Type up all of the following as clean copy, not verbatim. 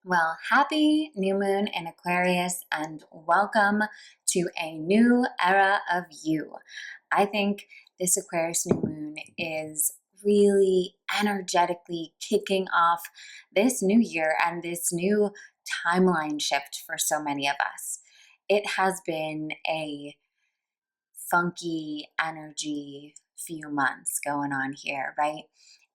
Well, happy new moon in Aquarius and welcome to a new era of you. I think this Aquarius new moon is really energetically kicking off this new year and this new timeline shift for so many of us. It has been a funky energy few months going on here, right?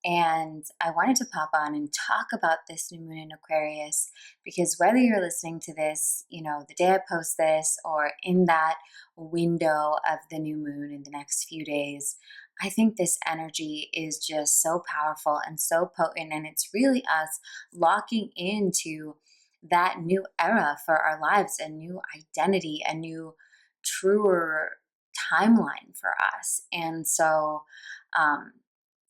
And I wanted to pop on and talk about this new moon in Aquarius because whether you're listening to this, the day I post this or in that window of the new moon in the next few days, I think this energy is just so powerful and so potent. And it's really us locking into that new era for our lives, a new identity, a new, truer timeline for us. And so,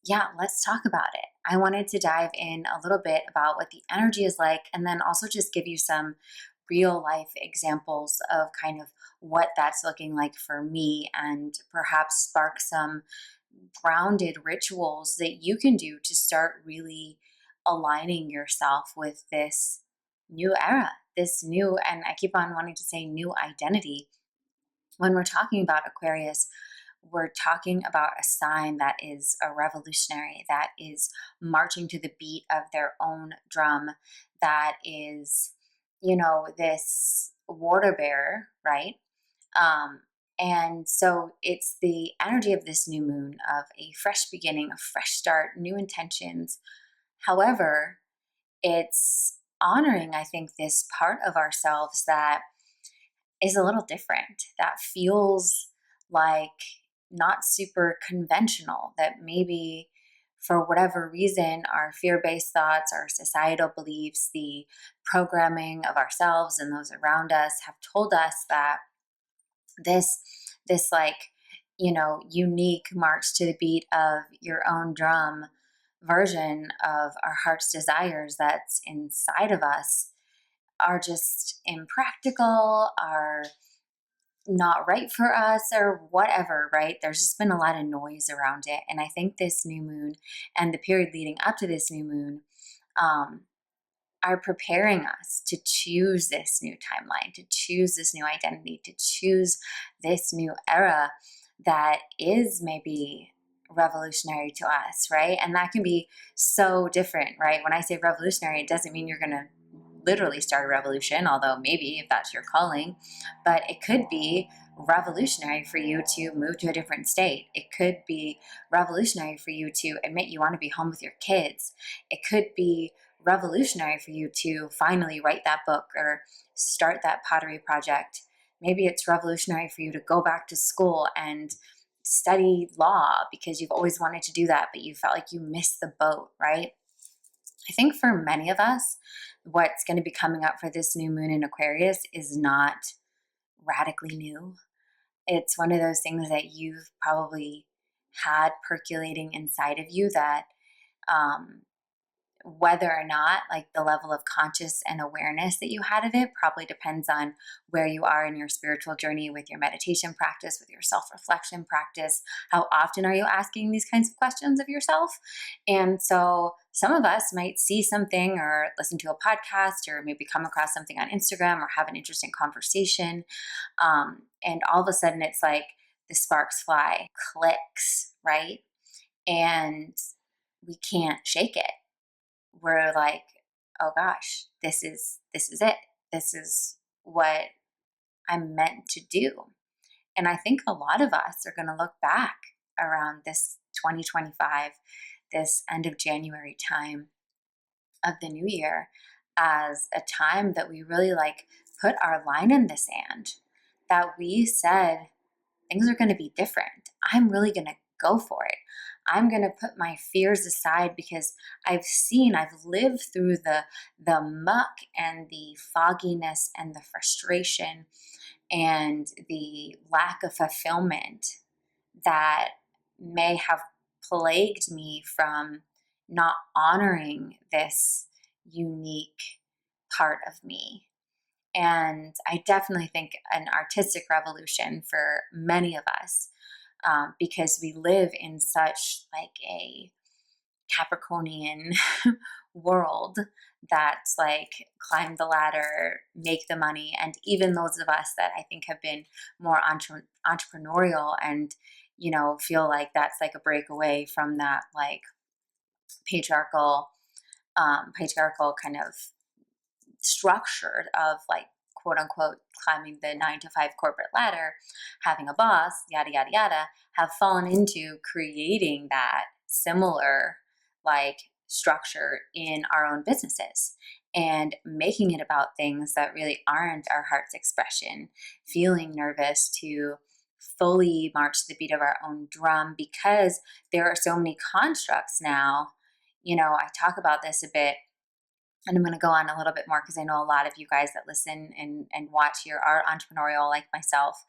yeah, let's talk about it. I wanted to dive in a little bit about what the energy is like, and then also just give you some real life examples of kind of what that's looking like for me, and perhaps spark some grounded rituals that you can do to start really aligning yourself with this new era, this new, and I keep on wanting to say new identity. When we're talking about Aquarius, we're talking about a sign that is a revolutionary, that is marching to the beat of their own drum, that is, this water bearer, right? And so it's the energy of this new moon of a fresh beginning, a fresh start, new intentions. However, it's honoring, I think, this part of ourselves that is a little different, that feels like not super conventional, that maybe for whatever reason, our fear-based thoughts, our societal beliefs, the programming of ourselves and those around us have told us that this like, unique march to the beat of your own drum version of our heart's desires that's inside of us are just impractical, are not right for us, or whatever, right? There's just been a lot of noise around it. And I think this new moon and the period leading up to this new moon are preparing us to choose this new timeline, to choose this new identity, to choose this new era that is maybe revolutionary to us, right? And that can be so different, right? When I say revolutionary, it doesn't mean you're going to literally start a revolution, although maybe if that's your calling, but it could be revolutionary for you to move to a different state. It could be revolutionary for you to admit you want to be home with your kids. It could be revolutionary for you to finally write that book or start that pottery project. Maybe it's revolutionary for you to go back to school and study law because you've always wanted to do that, but you felt like you missed the boat, right? I think for many of us, what's going to be coming up for this new moon in Aquarius is not radically new. It's one of those things that you've probably had percolating inside of you that whether or not, like, the level of conscious and awareness that you had of it probably depends on where you are in your spiritual journey with your meditation practice, with your self-reflection practice. How often are you asking these kinds of questions of yourself? And so some of us might see something or listen to a podcast or maybe come across something on Instagram or have an interesting conversation. And all of a sudden it's like the sparks fly, clicks, right? And we can't shake it. We're like, oh gosh, this is it. This is what I'm meant to do. And I think a lot of us are going to look back around this 2025, this end of January time of the new year, as a time that we really put our line in the sand, that we said things are going to be different. I'm really going to go for it. I'm going to put my fears aside because I've lived through the muck and the fogginess and the frustration and the lack of fulfillment that may have plagued me from not honoring this unique part of me. And I definitely think an artistic revolution for many of us, because we live in such a Capricornian world that's like climb the ladder, make the money. And even those of us that I think have been more entrepreneurial and, you know, feel like that's like a breakaway from that like patriarchal, patriarchal kind of structure of like quote unquote climbing the 9 to 5 corporate ladder, having a boss, yada yada yada, have fallen into creating that similar like structure in our own businesses and making it about things that really aren't our heart's expression, feeling nervous to fully march to the beat of our own drum because there are so many constructs now. You know, I talk about this a bit, and I'm going to go on a little bit more because I know a lot of you guys that listen and watch here are entrepreneurial like myself.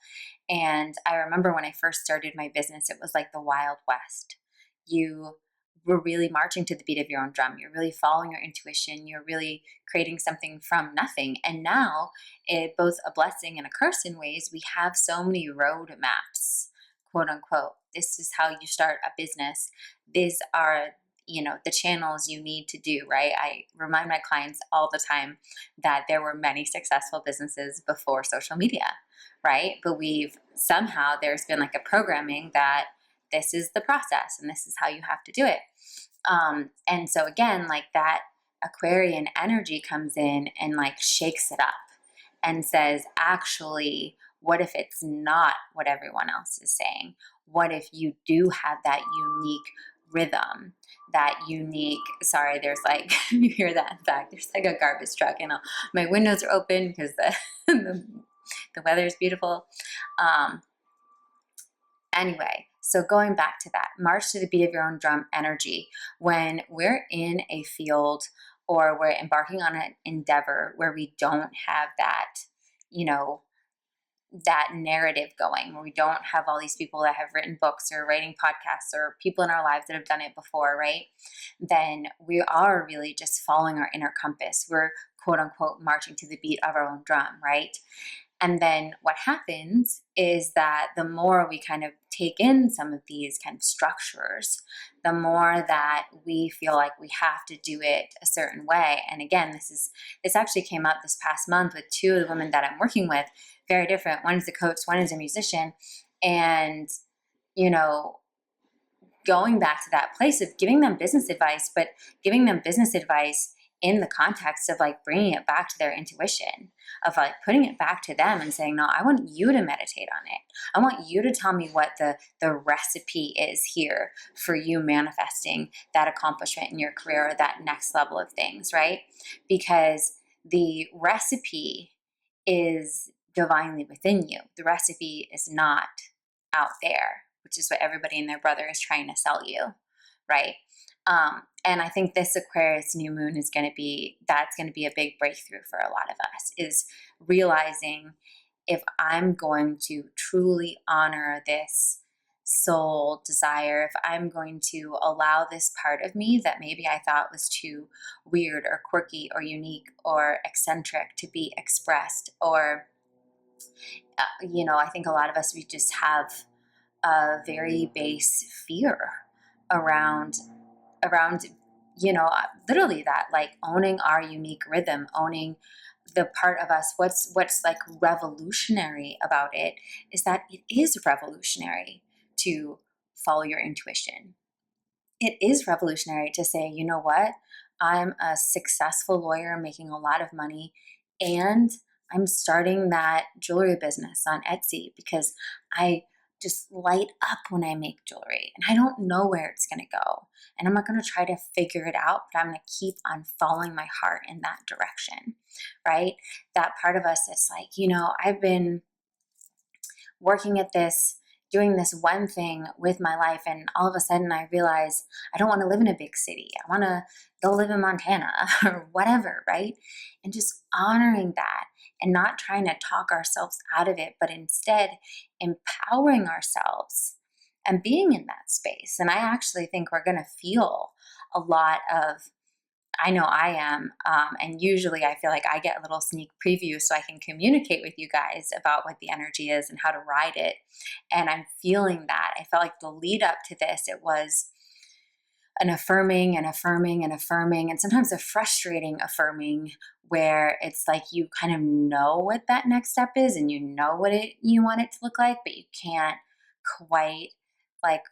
And I remember when I first started my business, it was like the Wild West. You were really marching to the beat of your own drum. You're really following your intuition. You're really creating something from nothing. And now, both a blessing and a curse in ways, we have so many road maps, quote unquote. This is how you start a business. These are, you know, the channels you need to do, right? I remind my clients all the time that there were many successful businesses before social media, right? But there's been like a programming that this is the process and this is how you have to do it. And so again, like that Aquarian energy comes in and like shakes it up and says, actually, what if it's not what everyone else is saying? What if you do have that unique rhythm, that unique, sorry, there's like, you hear that in fact, there's like a garbage truck and my windows are open because the weather is beautiful. Anyway, so going back to that, march to the beat of your own drum energy. When we're in a field or we're embarking on an endeavor where we don't have that, you know, that narrative going, where we don't have all these people that have written books or writing podcasts or people in our lives that have done it before, right? Then we are really just following our inner compass. We're quote unquote marching to the beat of our own drum, right? And then what happens is that the more we kind of take in some of these kind of structures, the more that we feel like we have to do it a certain way. And again, this actually came out this past month with two of the women that I'm working with, very different. One is a coach, one is a musician. And, you know, going back to that place of giving them business advice, but giving them business advice in the context of like bringing it back to their intuition, of like putting it back to them and saying, no, I want you to meditate on it. I want you to tell me what the recipe is here for you manifesting that accomplishment in your career or that next level of things, right? Because the recipe is divinely within you. The recipe is not out there, which is what everybody and their brother is trying to sell you, right? And I think this Aquarius new moon is going to be a big breakthrough for a lot of us, is realizing if I'm going to truly honor this soul desire, if I'm going to allow this part of me that maybe I thought was too weird or quirky or unique or eccentric to be expressed, or, I think a lot of us, we just have a very base fear around literally that, like owning our unique rhythm, owning the part of us. What's like revolutionary about it is that it is revolutionary to follow your intuition. It is revolutionary to say, you know what, I'm a successful lawyer making a lot of money, and I'm starting that jewelry business on Etsy because I just light up when I make jewelry and I don't know where it's going to go. And I'm not going to try to figure it out, but I'm going to keep on following my heart in that direction, right? That part of us that's like, I've been working at this, doing this one thing with my life, and all of a sudden I realize I don't want to live in a big city. I want to go live in Montana or whatever, right? And just honoring that and not trying to talk ourselves out of it, but instead empowering ourselves and being in that space. And I actually think we're going to feel a lot of, I know I am, and usually I feel like I get a little sneak preview so I can communicate with you guys about what the energy is and how to ride it. And I'm feeling that. I felt like the lead up to this, it was an affirming and affirming and affirming, and sometimes a frustrating affirming where it's like you kind of know what that next step is and you know what you want it to look like, but you can't quite like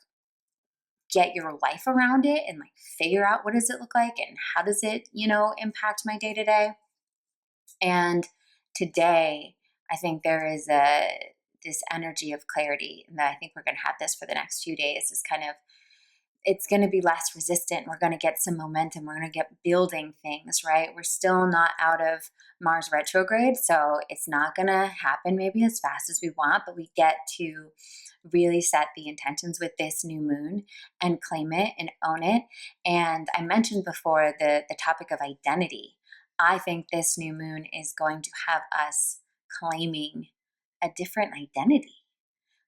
get your life around it and like figure out what does it look like and how does it, impact my day to day. And today, I think there is this energy of clarity, and that I think we're going to have this for the next few days. Is kind of it's going to be less resistant. We're going to get some momentum. We're going to get building things, right? We're still not out of Mars retrograde, so it's not going to happen maybe as fast as we want, but we get to really set the intentions with this new moon and claim it and own it. And I mentioned before the topic of identity. I think this new moon is going to have us claiming a different identity.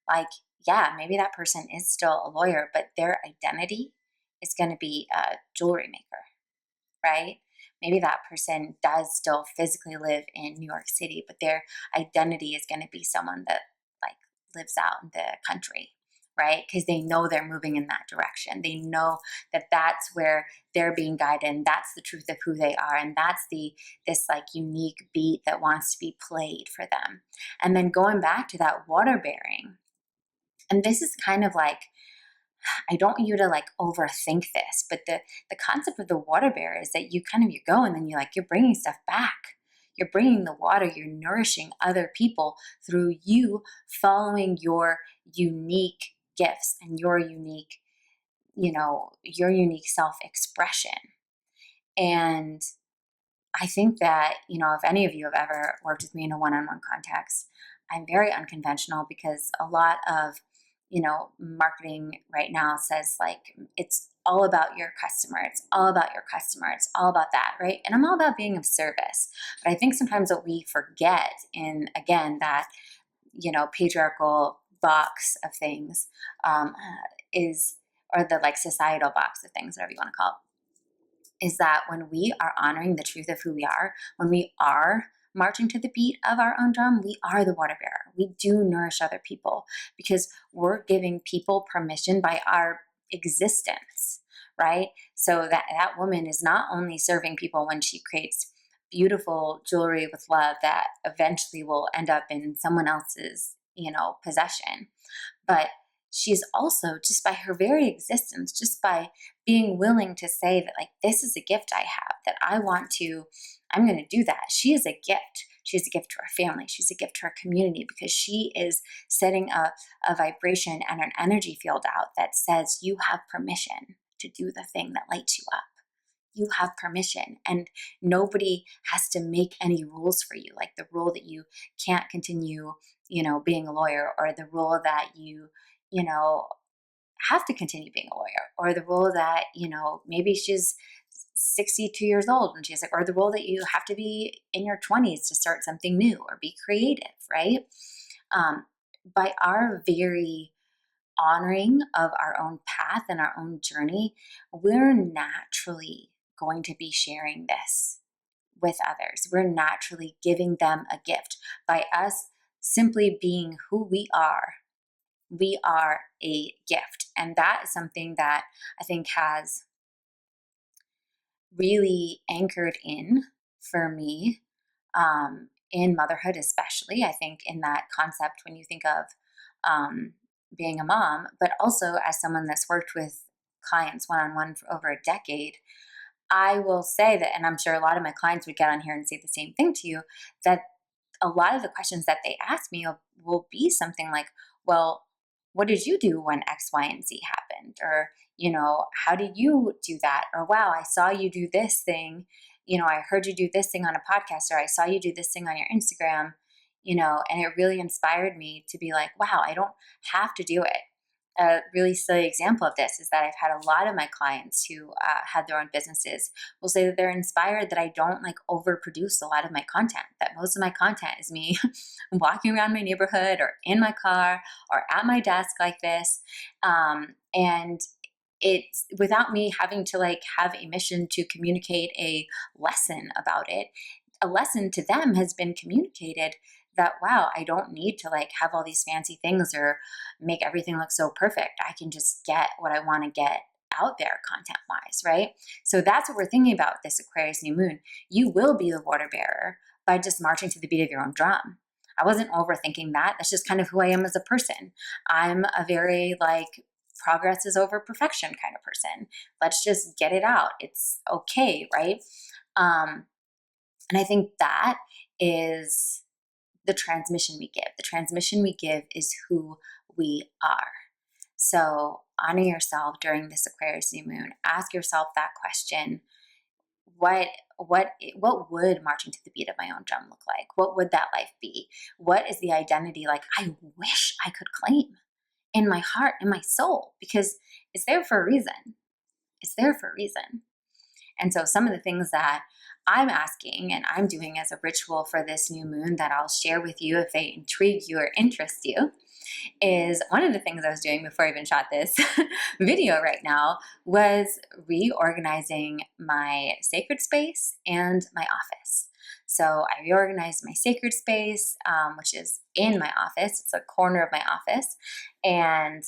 Like, yeah, maybe that person is still a lawyer, but their identity is going to be a jewelry maker, right? Maybe that person does still physically live in New York City, but their identity is going to be someone that like lives out in the country, right? Because they know they're moving in that direction. They know that that's where they're being guided, and that's the truth of who they are, and that's this like unique beat that wants to be played for them. And then going back to that water bearing, and this is kind of like, I don't want you to like overthink this, but the concept of the water bearer is that you go and then you're bringing stuff back. You're bringing the water, you're nourishing other people through you following your unique gifts and your unique, your unique self-expression. And I think that, if any of you have ever worked with me in a one-on-one context, I'm very unconventional because a lot of, marketing right now says like, it's all about your customer. It's all about your customer. It's all about that, right? And I'm all about being of service. But I think sometimes what we forget in, again, that, patriarchal box of things or the like societal box of things, whatever you want to call it, is that when we are honoring the truth of who we are, when we are marching to the beat of our own drum, we are the water bearer. We do nourish other people because we're giving people permission by our existence, right? So that woman is not only serving people when she creates beautiful jewelry with love that eventually will end up in someone else's, possession, but she's also, just by her very existence, just by being willing to say that like, this is a gift I have that I'm going to do that. She is a gift. She is a gift to her family. She's a gift to her community because she is setting a vibration and an energy field out that says you have permission to do the thing that lights you up. You have permission, and nobody has to make any rules for you, like the rule that you can't continue, being a lawyer, or the rule that you have to continue being a lawyer, or the rule that, maybe she's 62 years old and she's like, or the rule that you have to be in your 20s to start something new or be creative, right? By our very honoring of our own path and our own journey, we're naturally going to be sharing this with others. We're naturally giving them a gift by us simply being who we are. We are a gift. And that is something that I think has really anchored in for me, in motherhood, especially. I think in that concept, when you think of being a mom, but also as someone that's worked with clients one-on-one for over a decade, I will say that, and I'm sure a lot of my clients would get on here and say the same thing to you, that a lot of the questions that they ask me will be something like, well, what did you do when X, Y, and Z happened? Or, how did you do that? Or, wow, I saw you do this thing. I heard you do this thing on a podcast, or I saw you do this thing on your Instagram, and it really inspired me to be like, wow, I don't have to do it. A really silly example of this is that I've had a lot of my clients who had their own businesses will say that they're inspired that I don't like overproduce a lot of my content, that most of my content is me walking around my neighborhood or in my car or at my desk like this. And it's without me having to like have a mission to communicate a lesson about it. A lesson to them has been communicated that, wow, I don't need to like have all these fancy things or make everything look so perfect. I can just get what I want to get out there content-wise, right? So that's what we're thinking about this Aquarius new moon. You will be the water bearer by just marching to the beat of your own drum. I wasn't overthinking that. That's just kind of who I am as a person. I'm a very progress is over perfection kind of person. Let's just get it out. It's okay, right? And I think that is the transmission we give. The transmission we give is who we are. So honor yourself during this Aquarius new moon. Ask yourself that question. What would marching to the beat of my own drum look like? What would that life be? What is the identity I wish I could claim in my heart, in my soul? Because it's there for a reason. It's there for a reason. And so some of the things that I'm asking and I'm doing as a ritual for this new moon that I'll share with you if they intrigue you or interest you is one of the things I was doing before I even shot this video right now was reorganizing my sacred space and my office. So I reorganized my sacred space, which is in my office. It's a corner of my office. And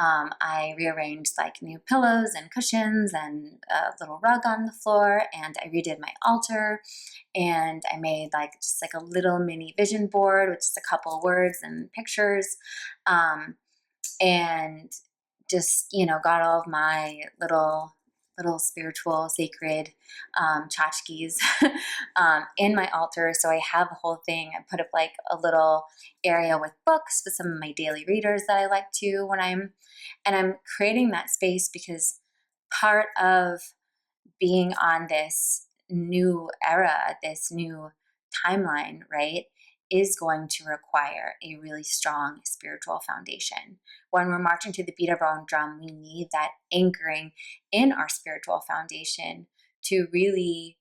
I rearranged new pillows and cushions and a little rug on the floor, and I redid my altar, and I made just a little mini vision board with just a couple words and pictures, and just got all of my little spiritual sacred tchotchkes in my altar. So I have the whole thing. I put up a little area with books with some of my daily readers that I like to I'm creating that space because part of being on this new era, this new timeline, right, is going to require a really strong spiritual foundation. When we're marching to the beat of our own drum, we need that anchoring in our spiritual foundation to really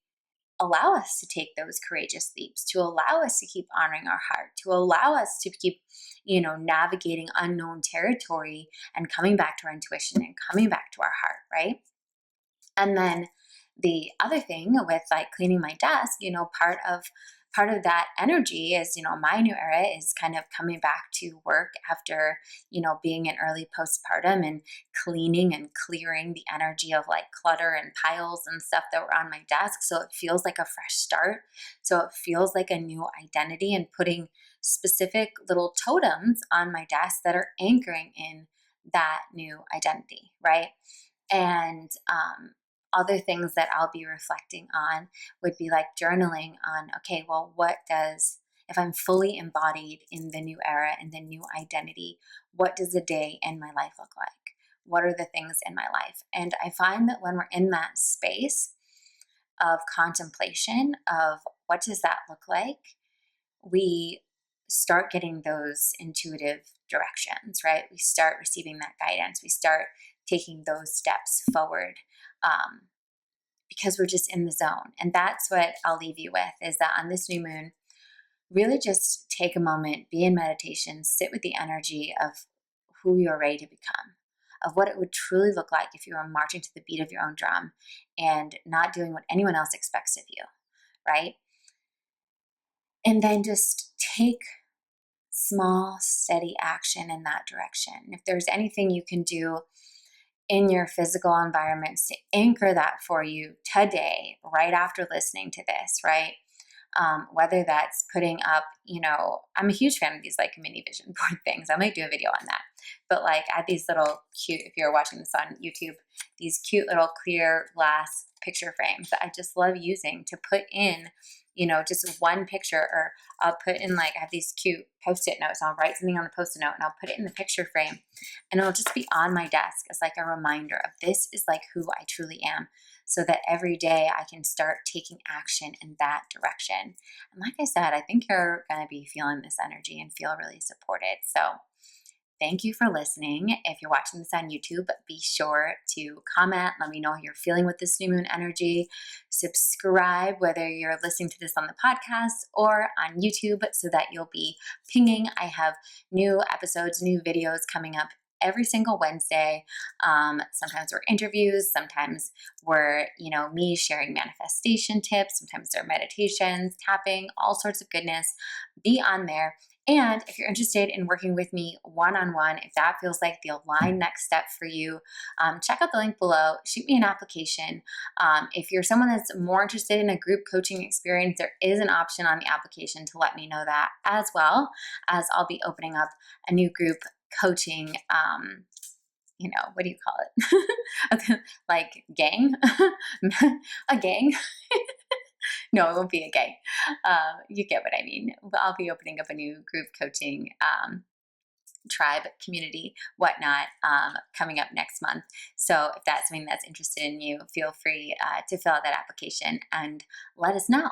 allow us to take those courageous leaps, to allow us to keep honoring our heart, to allow us to keep, navigating unknown territory and coming back to our intuition and coming back to our heart, right? And then the other thing with cleaning my desk, part of that energy is, my new era is kind of coming back to work after, being in early postpartum and cleaning and clearing the energy of clutter and piles and stuff that were on my desk. So it feels like a fresh start. So it feels like a new identity, and putting specific little totems on my desk that are anchoring in that new identity, right? And other things that I'll be reflecting on would be journaling on, okay, well, if I'm fully embodied in the new era, in the new identity, what does a day in my life look like? What are the things in my life? And I find that when we're in that space of contemplation of what does that look like, we start getting those intuitive directions, right? We start receiving that guidance. We start taking those steps forward because we're just in the zone. And that's what I'll leave you with, is that on this new moon, really just take a moment, be in meditation, sit with the energy of who you're ready to become, of what it would truly look like if you were marching to the beat of your own drum and not doing what anyone else expects of you, right? And then just take small, steady action in that direction. If there's anything you can do in your physical environments to anchor that for you today, right after listening to this, right? Whether that's putting up, I'm a huge fan of these mini vision board things. I might do a video on that. But I have these little cute, if you're watching this on YouTube, these cute little clear glass picture frames that I just love using to put in, just one picture, or I'll put in I have these cute Post-it notes. I'll write something on the Post-it note and I'll put it in the picture frame, and it'll just be on my desk as a reminder of this is who I truly am, so that every day I can start taking action in that direction. And like I said, I think you're going to be feeling this energy and feel really supported. So thank you for listening. If you're watching this on YouTube, be sure to comment. Let me know how you're feeling with this new moon energy. Subscribe, whether you're listening to this on the podcast or on YouTube, so that you'll be pinging. I have new episodes, new videos coming up every single Wednesday. Sometimes we're interviews, sometimes we're, me sharing manifestation tips, sometimes they're meditations, tapping, all sorts of goodness. Be on there. And if you're interested in working with me one-on-one, if that feels like the aligned next step for you, check out the link below, shoot me an application. If you're someone that's more interested in a group coaching experience, there is an option on the application to let me know that, as well as I'll be opening up a new group coaching, what do you call it? Like gang? A gang? No, it won't be a gang. You get what I mean. I'll be opening up a new group coaching tribe, community, whatnot, coming up next month. So if that's something that's interested in you, feel free to fill out that application and let us know.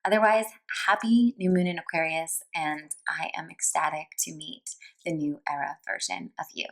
Otherwise, happy new moon in Aquarius, and I am ecstatic to meet the new era version of you.